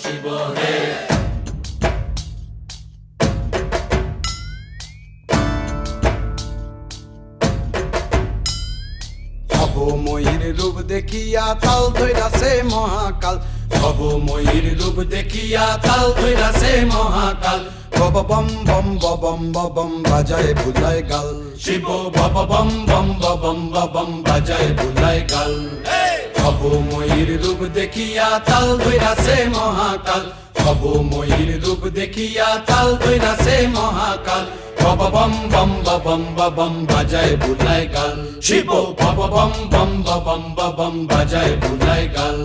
শিব হে। ভবময়ীর রূপ দেখিয়া তাল ধইরাছে মহাকাল, ভবময়ীর রূপ দেখিয়া তাল ধইরাছে মহাকাল। বব বম বম বম বম বাজায় বুলায় গাল, শিব বব বম বম বম বম বাজায় বুলায় গাল। ভবময়ীর রূপ দেখিয়া তাল ধইরাছে মহাকাল, ভবময়ীর রূপ দেখিয়া তাল ধইরাছে মহাকাল। বব বম বম বম বাজায় বুলায় গাল, শিব বব বম বম বম বাজায় বুলায় গাল।